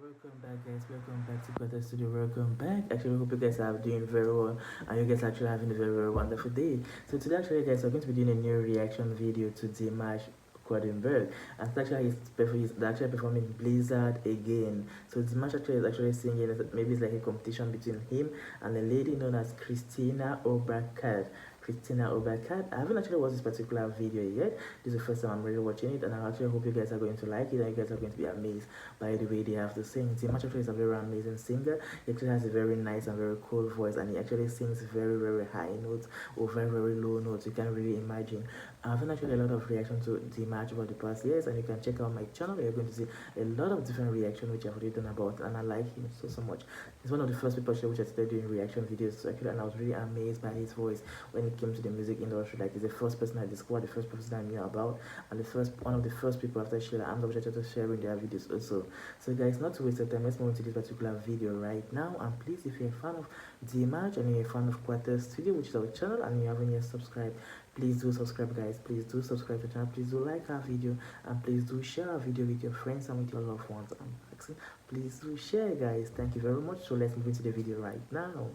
Welcome back, guys. Welcome back to Quarter Studio. Welcome back. Actually, hope you guys are doing very well and you guys are actually having a very, very wonderful day. So today, actually, guys, we're going to be doing a new reaction video to Dimash Qudaibergenov, and he's actually performing Blizzard again. So Dimash actually is actually singing. Maybe it's like a competition between him and a lady known as Kristina Orbakaite. Kristina Orbakaite. I haven't actually watched this particular video yet. This is the first time I'm really watching it, and I actually hope you guys are going to like it and you guys are going to be amazed by the way they have to sing. Dimash actually is a very amazing singer. He actually has a very nice and very cool voice, and he actually sings very, very high notes or very, very low notes. You can't really imagine. I've done actually a lot of reaction to Dimash over the past years, and you can check out my channel. You're going to see a lot of different reaction which I've written about, and I like him so much. He's one of the first people which I started doing reaction videos to actually, and I was really amazed by his voice when it came to the music industry. Like, he's the first person I discovered, the first person I knew about, and one of the first people after Sheila and which I started sharing their videos also. So guys, not to waste your time, let's move into this particular video right now. And please, if you're a fan of Dimash and you're a fan of Quarter Studio, which is our channel, and you haven't yet subscribed, please do subscribe, guys. Please do subscribe to the channel. Please do like our video, and please do share our video with your friends and with your loved ones. Please do share, guys. Thank you very much. So let's move into the video right now.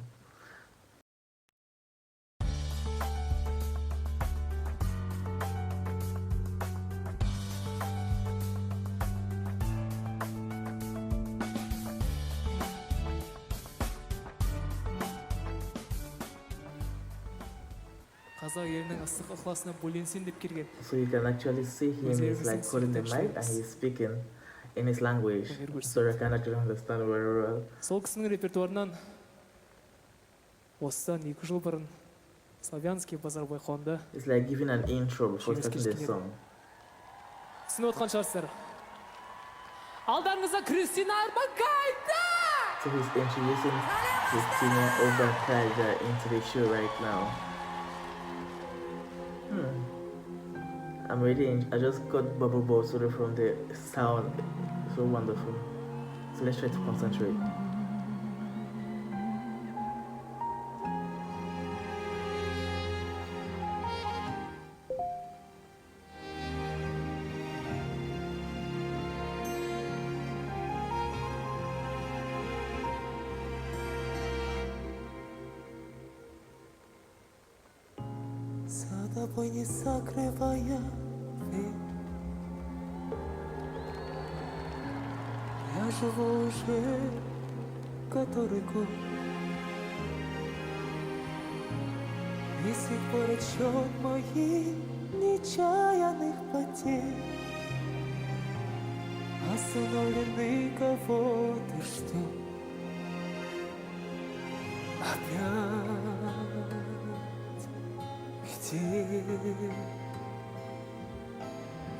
So you can actually see him, he's like holding the mic and he's speaking in his language, so you can actually understand very well. Сол кісінің репертуарынан осыдан 2 жыл бұрын славянский базар байқауында It's like giving an intro before starting the song. түсініп отқан шығарсыздар. Алдарыңызда Kristina Orbakaite! So he's introducing Kristina Orbakaite into the show right now. I just got bubble balls from the sound. So wonderful. So let's try to concentrate. За тобой не закрывая дверь, я живу уже который год, и с тех пор отсчет моих нечаянных потерь остановлены кого-то ждет опять.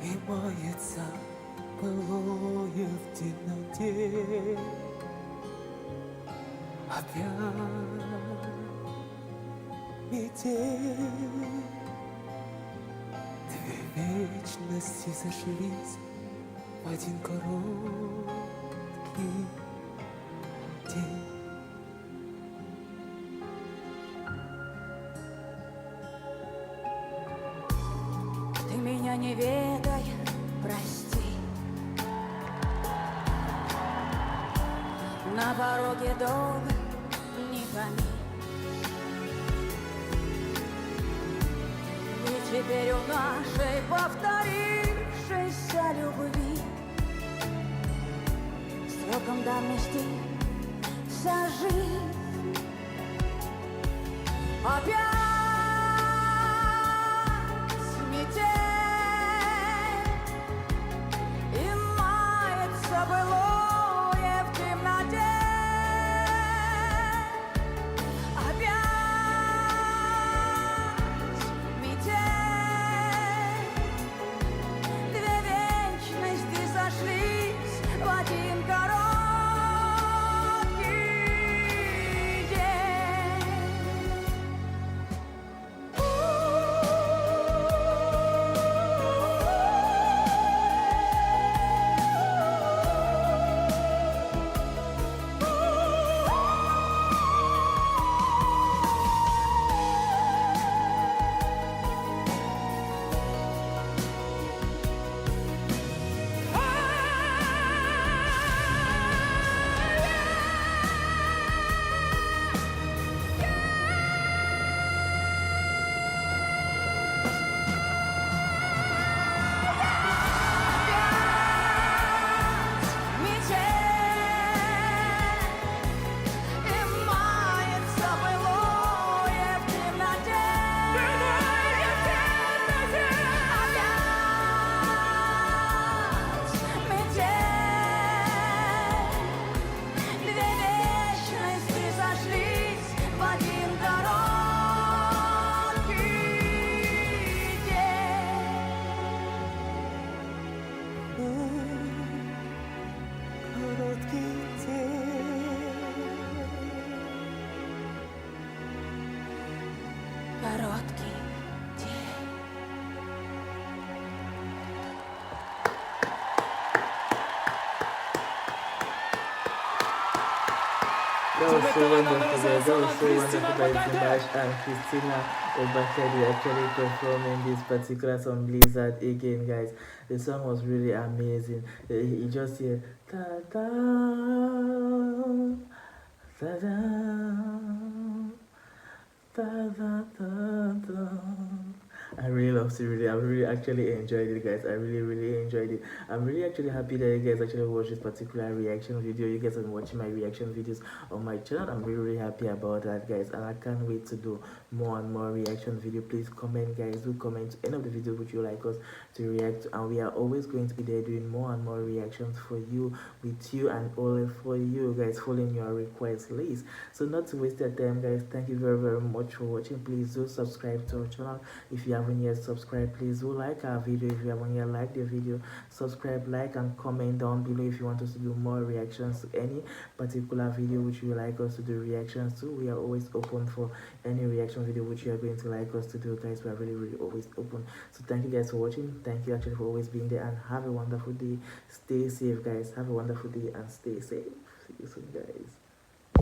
И мается былое в темноте опять метель. Две вечности сошлись в один короткий день. Ты меня не ведай, прости. На пороге долг не томи. И теперь у нашей повторившейся любви сроком давности вся жизнь опять. Былое в темноте опять метель. Две вечности сошлись в один короткий день. That was so wonderful, guys. That was so Kristina wonderful that Orbakaite. Dimash and Kristina Orbakaite actually performing this particular song, Blizzard, again, guys. The song was really amazing. You just hear ta ta ta da ta ta ta ta. I really loved it. Really, I really actually enjoyed it, guys. I really enjoyed it. I'm really actually happy that you guys actually watched this particular reaction video. You guys are watching my reaction videos on my channel. I'm really happy about that, guys, and I can't wait to do more and more reaction video. Please comment, guys. Do comment to any of the videos which you like us to react to, and we are always going to be there doing more and more reactions for you, with you, and only for you, guys, following your request list. So not to waste your time, guys, thank you very much for watching. Please do subscribe to our channel if you haven't yet subscribed. Please do like our video if you haven't yet liked the video. Subscribe, like, and comment down below if you want us to do more reactions to any particular video which you would like us to do reactions to. We are always open for any reaction video which you are going to like us to do, guys. We are really always open. So thank you guys for watching. Thank you actually for always being there, and have a wonderful day. Stay safe, guys. Have a wonderful day and stay safe. See you soon, guys.